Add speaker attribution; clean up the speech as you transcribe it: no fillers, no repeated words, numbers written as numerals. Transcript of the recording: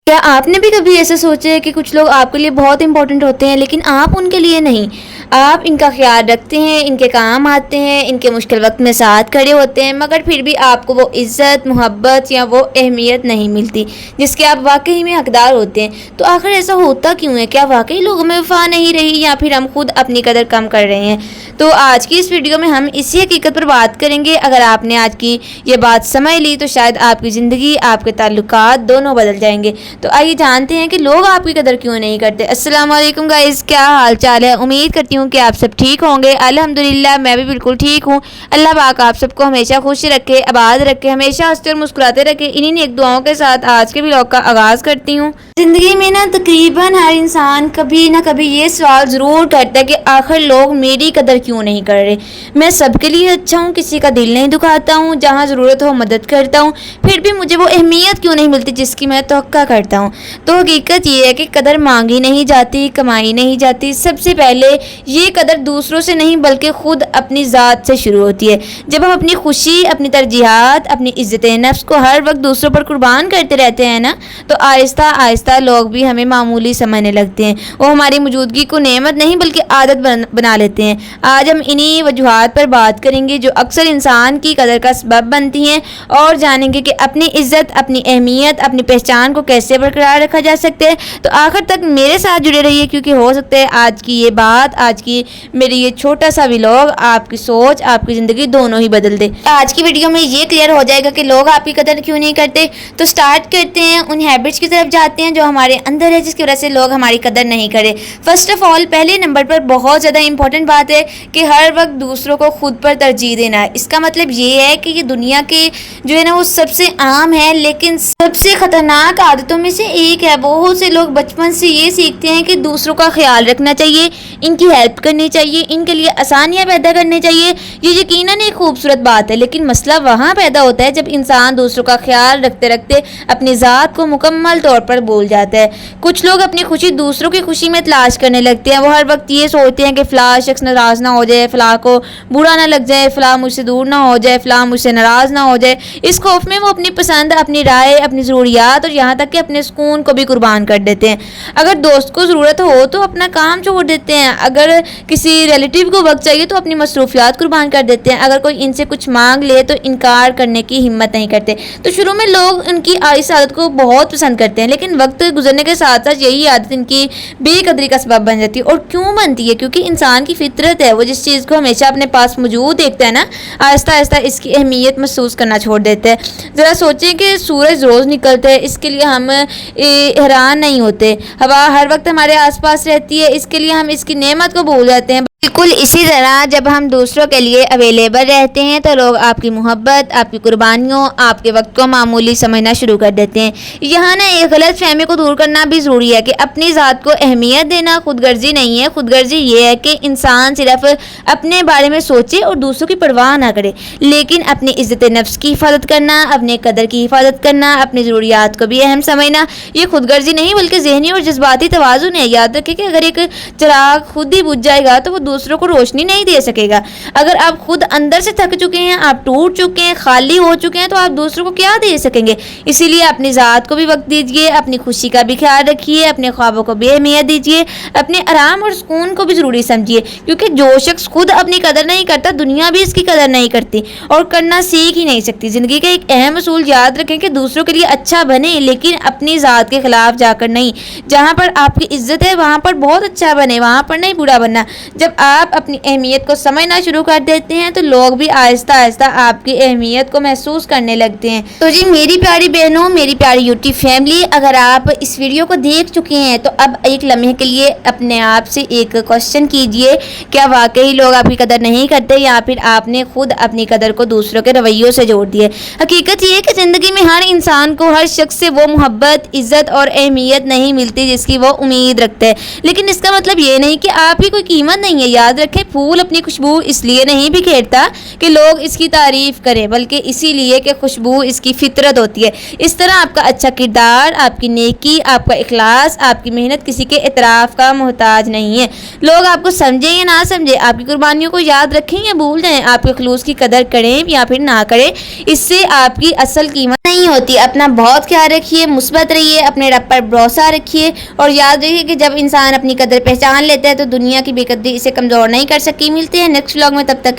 Speaker 1: کیا آپ نے بھی کبھی ایسا سوچا ہے کہ کچھ لوگ آپ کے لیے بہت امپورٹنٹ ہوتے ہیں لیکن آپ ان کے لیے نہیں؟ آپ ان کا خیال رکھتے ہیں، ان کے کام آتے ہیں، ان کے مشکل وقت میں ساتھ کھڑے ہوتے ہیں، مگر پھر بھی آپ کو وہ عزت، محبت یا وہ اہمیت نہیں ملتی جس کے آپ واقعی میں حقدار ہوتے ہیں۔ تو آخر ایسا ہوتا کیوں ہے؟ کیا واقعی لوگوں میں وفا نہیں رہی یا پھر ہم خود اپنی قدر کم کر رہے ہیں؟ تو آج کی اس ویڈیو میں ہم اسی حقیقت پر بات کریں گے۔ اگر آپ نے آج کی یہ بات سمجھ لی تو شاید آپ کی زندگی، آپ کے تعلقات دونوں بدل جائیں گے۔ تو آئیے جانتے ہیں کہ لوگ آپ کی قدر کیوں نہیں کرتے۔ السلام علیکم گائز، کیا حال چال ہے؟ امید کرتی ہوں کہ آپ سب ٹھیک ہوں گے۔ الحمدللہ میں بھی بالکل ٹھیک ہوں۔ اللہ پاک آپ سب کو ہمیشہ خوش رکھے، آباد رکھے، ہمیشہ ہنستے اور مسکراتے رکھے۔ انہی نیک دعاؤں کے ساتھ آج کے ولاگ کا آغاز کرتی ہوں۔ زندگی میں تقریباً ہر انسان کبھی نہ کبھی یہ سوال ضرور کرتا ہے کہ آخر لوگ میری قدر کیوں نہیں کر رہے؟ میں سب کے لیے اچھا ہوں، کسی کا دل نہیں دکھاتا ہوں، جہاں ضرورت ہو مدد کرتا ہوں، پھر بھی مجھے وہ اہمیت کیوں نہیں ملتی جس کی میں توقع کرتا ہوں؟ تو حقیقت یہ ہے کہ قدر مانگی نہیں جاتی، کمائی نہیں جاتی۔ سب سے پہلے یہ قدر دوسروں سے نہیں بلکہ خود اپنی ذات سے شروع ہوتی ہے۔ جب ہم اپنی خوشی، اپنی ترجیحات، اپنی عزت نفس کو ہر وقت دوسروں پر قربان کرتے رہتے ہیں نا، تو آہستہ آہستہ لوگ بھی ہمیں معمولی سمجھنے لگتے ہیں۔ وہ ہماری موجودگی کو نعمت نہیں بلکہ عادت بنا لیتے ہیں۔ آج ہم انہی وجوہات پر بات کریں گے جو اکثر انسان کی قدر کا سبب بنتی ہیں، اور جانیں گے کہ اپنی عزت، اپنی اہمیت، اپنی پہچان کو کیسے برقرار رکھا جا سکتا ہے۔ تو آخر تک میرے ساتھ جڑے رہیے، کیونکہ ہو سکتا ہے آج کی یہ بات، آج کی میری یہ چھوٹا سا ولاگ آپ کی سوچ، آپ کی زندگی دونوں ہی بدل دے۔ آج کی ویڈیو میں یہ کلیئر ہو جائے گا کہ لوگ آپ کی قدر کیوں نہیں کرتے۔ تو سٹارٹ کرتے ہیں، ان ہیبٹس کی طرف جاتے ہیں جو ہمارے اندر ہے جس کی وجہ سے لوگ ہماری قدر نہیں کرے۔ فرسٹ آف آل، پہلے نمبر پر بہت زیادہ امپورٹنٹ بات ہے کہ ہر وقت دوسروں کو خود پر ترجیح دینا ہے۔ اس کا مطلب یہ ہے کہ یہ دنیا کے جو ہے نا وہ سب سے عام ہے لیکن سب سے خطرناک عادتوں میں سے ایک ہے۔ بہت سے لوگ بچپن سے یہ سیکھتے ہیں کہ دوسروں کا خیال رکھنا چاہیے، ان کی ہیلپ کرنی چاہیے، ان کے لیے آسانیاں پیدا کرنی چاہیے۔ یہ یقیناً ایک خوبصورت بات ہے، لیکن مسئلہ وہاں پیدا ہوتا ہے جب انسان دوسروں کا خیال رکھتے رکھتے اپنی ذات کو مکمل طور پر بھول جاتا ہے۔ کچھ لوگ اپنی خوشی دوسروں کی خوشی میں تلاش کرنے لگتے ہیں۔ وہ ہر وقت یہ سوچتے ہیں کہ فلاں شخص ناراض نہ ہو جائے، فلاں کو برا نہ لگ جائے، فلاں مجھ سے دور نہ ہو جائے، فلاں مجھ سے ناراض نہ ہو جائے۔ اس خوف میں وہ اپنی پسند، اپنی رائے، اپنی ضروریات اور یہاں تک کہ اپنے سکون کو بھی قربان کر دیتے ہیں۔ اگر دوست کو ضرورت ہو تو اپنا کام چھوڑ دیتے ہیں، اگر کسی ریلیٹیو کو وقت چاہیے تو اپنی مصروفیات قربان کر دیتے ہیں، اگر کوئی ان سے کچھ مانگ لے تو انکار کرنے کی ہمت نہیں کرتے۔ تو شروع میں لوگ ان کی اس عادت کو بہت پسند کرتے ہیں، لیکن وقت گزرنے کے ساتھ ساتھ یہی عادت ان کی بے قدری کا سبب بن جاتی ہے۔ اور کیوں بنتی ہے؟ کیونکہ انسان کی فطرت ہے، وہ جس چیز کو ہمیشہ اپنے پاس موجود دیکھتا ہے نا، آہستہ آہستہ اس کی اہمیت محسوس کرنا چھوڑ دیتا ہے۔ ذرا سوچیں کہ سورج روز نکلتا ہے، اس کے لیے ہم حیران نہیں ہوتے۔ ہوا ہر وقت ہمارے آس پاس رہتی ہے، اس کے لیے ہم اس کی نعمت کو بھول جاتے ہیں۔ بالکل اسی طرح جب ہم دوسروں کے لیے اویلیبل رہتے ہیں تو لوگ آپ کی محبت، آپ کی قربانیوں، آپ کے وقت کو معمولی سمجھنا شروع کر دیتے ہیں۔ یہاں نا ایک غلط فہمی کو دور کرنا بھی ضروری ہے کہ اپنی ذات کو اہمیت دینا خود غرضی نہیں ہے۔ خود غرضی یہ ہے کہ انسان صرف اپنے بارے میں سوچے اور دوسروں کی پرواہ نہ کرے، لیکن اپنی عزت نفس کی حفاظت کرنا، اپنے قدر کی حفاظت کرنا، اپنی ضروریات کو بھی اہم سمجھنا، یہ خود غرضی نہیں بلکہ ذہنی اور جذباتی توازن ہے۔ یاد رکھیں کہ اگر ایک چراغ خود ہی بجھ جائے گا تو وہ دوسروں کو روشنی نہیں دے سکے گا۔ اگر آپ خود اندر سے تھک چکے ہیں، آپ ٹوٹ چکے ہیں، خالی ہو چکے ہیں، تو آپ دوسروں کو کیا دے سکیں گے؟ اسی لیے اپنی ذات کو بھی وقت دیجیے، اپنی خوشی کا بھی خیال رکھیے، اپنے خوابوں کو بھی اہمیت دیجیے، اپنے آرام اور سکون کو بھی ضروری سمجھیے، کیونکہ جو شخص خود اپنی قدر نہیں کرتا دنیا بھی اس کی قدر نہیں کرتی اور کرنا سیکھ ہی نہیں سکتی۔ زندگی کا ایک اہم اصول یاد رکھیں کہ دوسروں کے لیے اچھا بنے لیکن اپنی ذات کے خلاف جا کر نہیں۔ جہاں پر آپ کی عزت ہے وہاں پر بہت اچھا بنے، وہاں پر نہیں برا بننا۔ جب آپ اپنی اہمیت کو سمجھنا شروع کر دیتے ہیں تو لوگ بھی آہستہ آہستہ آپ کی اہمیت کو محسوس کرنے لگتے ہیں۔ تو جی میری پیاری بہنوں، میری پیاری یوٹیوب فیملی، اگر آپ اس ویڈیو کو دیکھ چکے ہیں تو اب ایک لمحے کے لیے اپنے آپ سے ایک کوشچن کیجئے، کیا واقعی لوگ آپ کی قدر نہیں کرتے یا پھر آپ نے خود اپنی قدر کو دوسروں کے رویوں سے جوڑ دیا؟ حقیقت یہ ہے کہ زندگی میں ہر انسان کو ہر شخص سے وہ محبت، عزت اور اہمیت نہیں ملتی جس کی وہ امید رکھتا ہے، لیکن اس کا مطلب یہ نہیں کہ آپ کی کوئی قیمت نہیں ہے۔ یاد رکھیں پھول اپنی خوشبو اس لیے نہیں بکھیرتا کہ لوگ اس کی تعریف کریں، بلکہ اسی لیے کہ خوشبو اس کی فطرت ہوتی ہے۔ اس طرح آپ کا اچھا کردار، آپ کی نیکی، آپ کا اخلاص، آپ کی محنت کسی کے اعتراف کا محتاج نہیں ہے۔ لوگ آپ کو سمجھیں یا نہ سمجھیں، آپ کی قربانیوں کو یاد رکھیں یا بھول جائیں، آپ کے خلوص کی قدر کریں یا پھر نہ کریں، اس سے آپ کی اصل قیمت نہیں ہوتی۔ اپنا بہت خیال رکھیے، مثبت رہیے، اپنے رب پر بھروسہ رکھیے، اور یاد رکھیے کہ جب انسان اپنی قدر پہچان لیتا ہے تو دنیا کی بے قدری اسے کمزور نہیں کر سکتی۔ ملتے ہیں نیکسٹ ولاگ میں، تب تک